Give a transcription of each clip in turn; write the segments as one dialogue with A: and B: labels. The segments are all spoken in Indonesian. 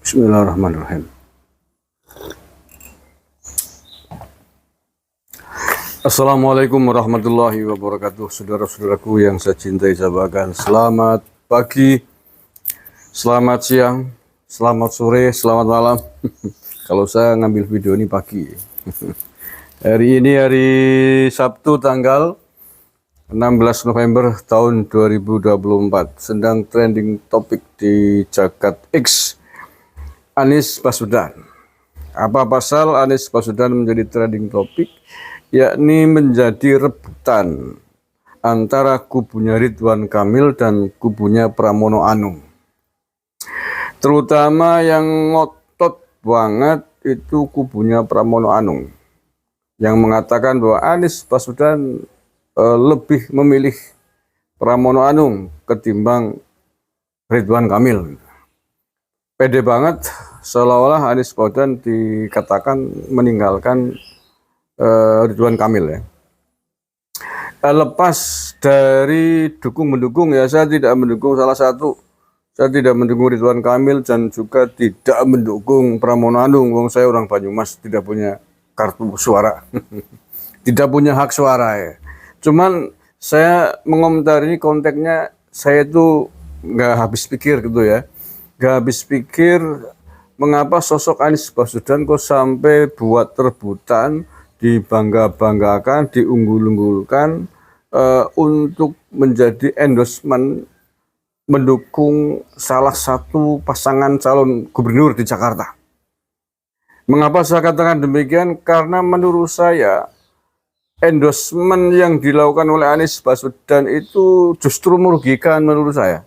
A: Bismillahirrahmanirrahim. Assalamualaikum warahmatullahi wabarakatuh. Saudara-saudaraku yang saya cintai, saya banggakan. Selamat pagi, selamat siang, selamat sore, selamat malam. Kalau saya ngambil video ini pagi. Hari ini hari Sabtu tanggal 16 November tahun 2024. Sedang trending topik di jagat X, Anies Baswedan. Apa pasal Anies Baswedan menjadi trending topik? Yakni menjadi rebutan antara kubunya Ridwan Kamil dan kubunya Pramono Anung. Terutama yang ngotot banget itu kubunya Pramono Anung, yang mengatakan bahwa Anies Baswedan lebih memilih Pramono Anung ketimbang Ridwan Kamil. Pede banget, seolah-olah Anies Baswedan dikatakan meninggalkan Ridwan Kamil ya. Lepas dari dukung-mendukung ya, saya tidak mendukung salah satu. Saya tidak mendukung Ridwan Kamil dan juga tidak mendukung Pramono Anung. Wong saya orang Banyumas, tidak punya kartu suara. Tidak punya hak suara ya. Cuman saya mengomentari ini konteksnya, saya itu nggak habis pikir gitu ya. Nggak habis pikir mengapa sosok Anies Baswedan kok sampai buat rebutan, dibangga-banggakan, diunggul-unggulkan untuk menjadi endorsement mendukung salah satu pasangan calon gubernur di Jakarta. Mengapa saya katakan demikian? Karena menurut saya endorsement yang dilakukan oleh Anies Baswedan itu justru merugikan menurut saya.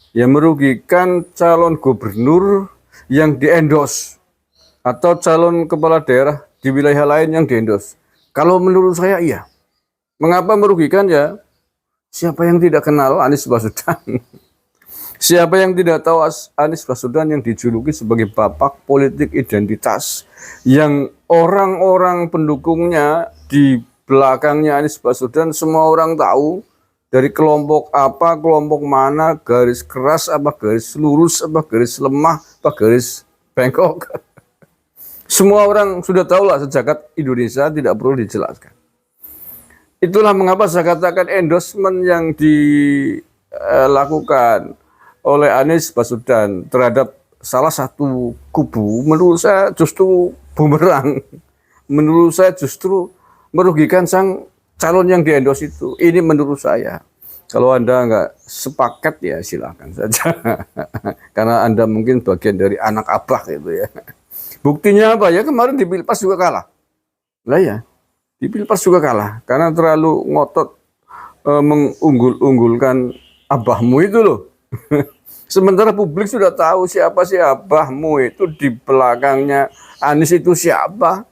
A: Ya, merugikan calon gubernur yang diendos atau calon kepala daerah di wilayah lain yang diendos. Kalau menurut saya iya. Mengapa merugikan ya? Siapa yang tidak kenal Anies Baswedan? Siapa yang tidak tahu Anies Baswedan yang dijuluki sebagai bapak politik identitas, yang orang-orang pendukungnya di belakangnya Anies Baswedan semua orang tahu, dari kelompok apa, kelompok mana, garis keras apa, garis lurus apa, garis lemah apa, garis bengkok. Semua orang sudah tahu lah, sejagat Indonesia, tidak perlu dijelaskan. Itulah mengapa saya katakan endorsement yang dilakukan oleh Anies Baswedan terhadap salah satu kubu menurut saya justru bumerang. Menurut saya justru merugikan sang calon yang diendos itu. Ini menurut saya. Kalau Anda nggak sepakat ya silakan saja. Karena Anda mungkin bagian dari anak abah gitu ya. Buktinya apa ya, kemarin di Pilpres juga kalah. Lah ya, di Pilpres juga kalah. Karena terlalu ngotot mengunggul-unggulkan abahmu itu loh. Sementara publik sudah tahu siapa sih abahmu itu, di belakangnya Anies itu siapa.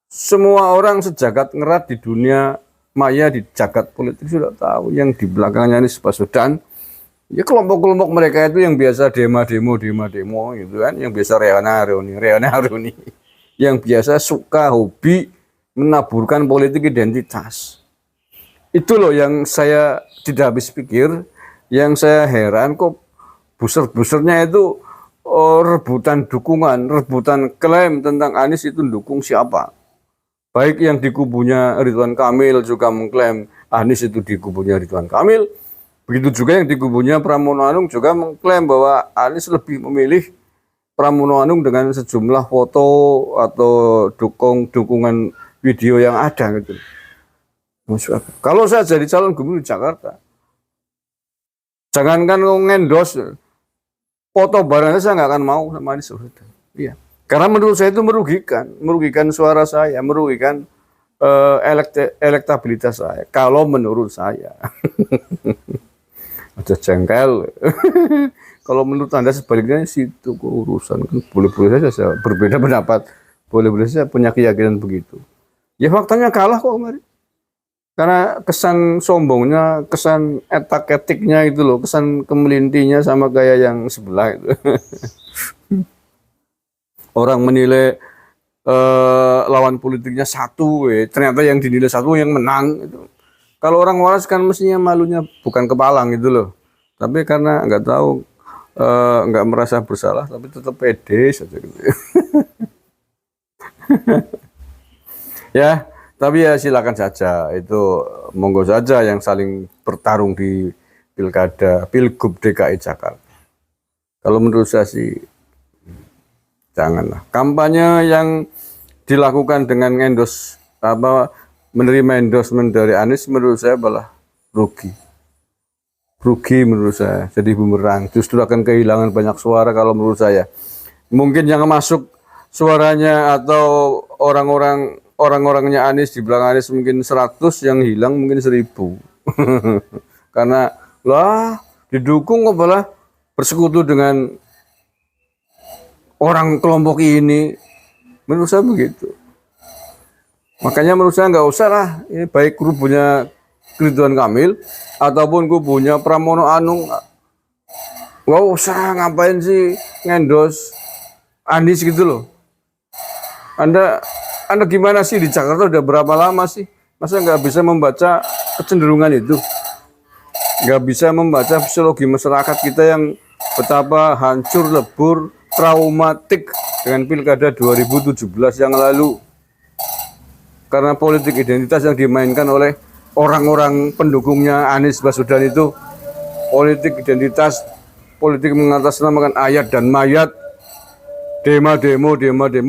A: Semua orang sejagat ngerat di dunia maya, di jagat politik sudah tahu yang di belakangnya Anies Baswedan. Ya kelompok-kelompok mereka itu yang biasa demo gitu kan, yang biasa reuni, yang biasa suka hobi menaburkan politik identitas. Itu loh yang saya tidak habis pikir, yang saya heran kok buser-busernya itu rebutan dukungan, rebutan klaim tentang Anies itu dukung siapa. Baik yang di kubunya Ridwan Kamil juga mengklaim Anies itu di kubunya Ridwan Kamil. Begitu juga yang di kubunya Pramono Anung juga mengklaim bahwa Anies lebih memilih Pramono Anung dengan sejumlah foto atau dukungan video yang ada gitu. Kalau saya jadi calon gubernur Jakarta, jangankan ngendos, foto barangnya saya nggak akan mau sama Anies Baswedan. Iya. Karena menurut saya itu merugikan suara saya, merugikan elektabilitas saya. Kalau menurut saya, ada jengkel. Kalau menurut Anda sebaliknya situ urusan kan boleh-boleh saja saya berbeda pendapat, boleh-boleh saja punya keyakinan begitu. Ya faktanya kalah kok kemarin. Karena kesan sombongnya, kesan etak-etiknya itu loh, kesan kemelintinya sama kayak yang sebelah itu. Orang menilai lawan politiknya satu, ternyata yang dinilai satu yang menang. Gitu. Kalau orang waras kan mestinya malunya bukan kepalang gitu loh. Tapi karena nggak tahu nggak merasa bersalah tapi tetap pede saja gitu. Ya, tapi ya silakan saja, itu monggo saja yang saling bertarung di pilkada, pilgub DKI Jakarta. Kalau menurut saya sih janganlah. Kampanye yang dilakukan dengan menerima endorsement dari Anies menurut saya malah rugi. Rugi menurut saya, jadi bumerang. Justru akan kehilangan banyak suara kalau menurut saya. Mungkin yang masuk suaranya atau orang-orangnya Anies di belakang Anies mungkin 100, yang hilang mungkin 1000. Karena lah didukung kok malah bersekutu dengan orang kelompok ini, menurut saya begitu. Makanya menurut saya nggak usah lah, ini baik kubunya Ridwan Kamil ataupun kubunya Pramono Anung, nggak usah ngapain sih ngendos Anies gitu loh. Anda gimana sih di Jakarta udah berapa lama sih? Masa nggak bisa membaca kecenderungan itu? Nggak bisa membaca psikologi masyarakat kita yang betapa hancur, lebur, traumatik dengan pilkada 2017 yang lalu. Karena politik identitas yang dimainkan oleh orang-orang pendukungnya Anies Baswedan itu. Politik identitas, politik mengatasnamakan ayat dan mayat, demo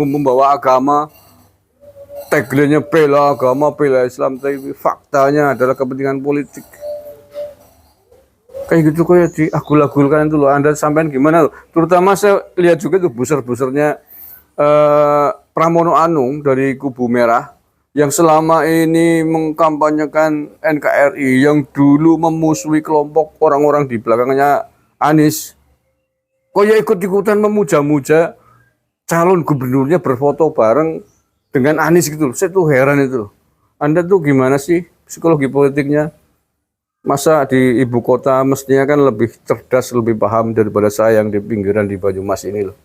A: membawa agama, tagline-nya bela agama, bela Islam, tapi faktanya adalah kepentingan politik. Kayak gitu kayak diagul-agulkan itu loh. Anda sampean gimana loh? Terutama saya lihat juga tuh buser-busernya Pramono Anung dari kubu merah yang selama ini mengkampanyekan NKRI, yang dulu memusuhi kelompok orang-orang di belakangnya Anies. Kok ya ikut-ikutan memuja-muja calon gubernurnya, berfoto bareng dengan Anies gitu loh. Saya tuh heran itu loh. Anda tuh gimana sih psikologi politiknya? Masa di ibu kota mestinya kan lebih cerdas, lebih paham daripada saya yang di pinggiran di Banyumas ini loh.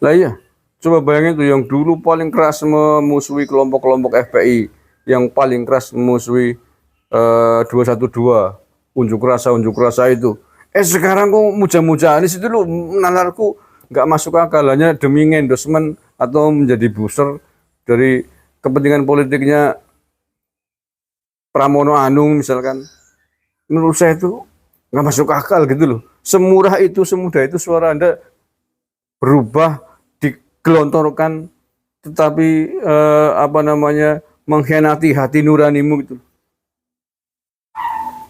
A: Lah iya, coba bayangin tuh, yang dulu paling keras memusuhi kelompok-kelompok FPI, yang paling keras memusuhi 212, unjuk rasa itu. Sekarang kok muja-muja Anies itu loh, nalarku nggak masuk akal, hanya demi endorsement atau menjadi booster dari kepentingan politiknya Pramono Anung misalkan. Menurut saya itu nggak masuk akal gitu loh. Semurah itu, semudah itu suara Anda berubah, digelontorkan, tetapi mengkhianati hati nuranimu gitu.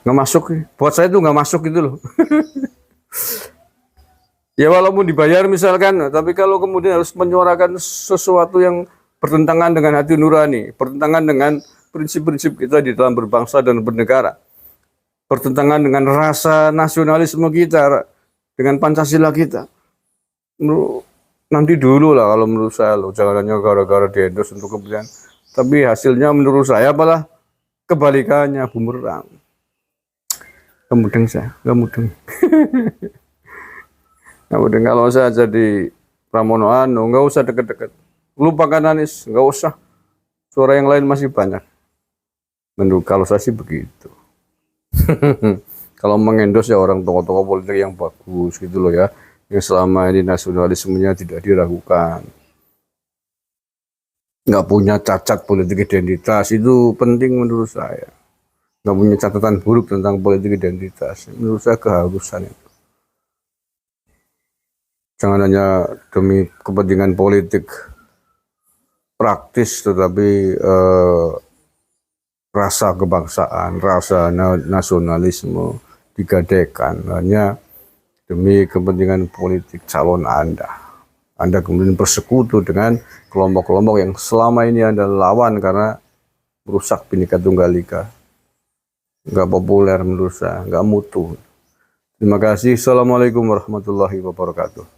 A: Nggak masuk. Buat saya itu nggak masuk gitu loh. Ya walaupun dibayar misalkan, tapi kalau kemudian harus menyuarakan sesuatu yang bertentangan dengan hati nurani, bertentangan dengan prinsip-prinsip kita di dalam berbangsa dan bernegara, bertentangan dengan rasa nasionalisme kita, dengan Pancasila kita. Nanti dulu lah kalau menurut saya loh, jangan hanya gara-gara diendos untuk kemudian. Tapi hasilnya menurut saya malah kebalikannya, bumerang. Kemudian saya, nggak mudeng. Kemudian kalau saya jadi Pramono Anung, nggak usah deket-deket. Lupakan Anies, nggak usah. Suara yang lain masih banyak. Menurut kalau saya sih begitu. Kalau mengendos ya orang tokoh-tokoh politik yang bagus gitu loh ya, yang selama ini nasionalismenya tidak diragukan, nggak punya cacat politik identitas, itu penting menurut saya. Nggak punya catatan buruk tentang politik identitas, menurut saya keharusan itu. Jangan hanya demi kepentingan politik praktis, tetapi rasa kebangsaan, rasa nasionalisme digadaikan hanya demi kepentingan politik calon Anda. Anda kemudian bersekutu dengan kelompok-kelompok yang selama ini Anda lawan karena merusak Bhinneka Tunggal Ika. Nggak populer menurut saya, nggak mutu. Terima kasih. Assalamualaikum warahmatullahi wabarakatuh.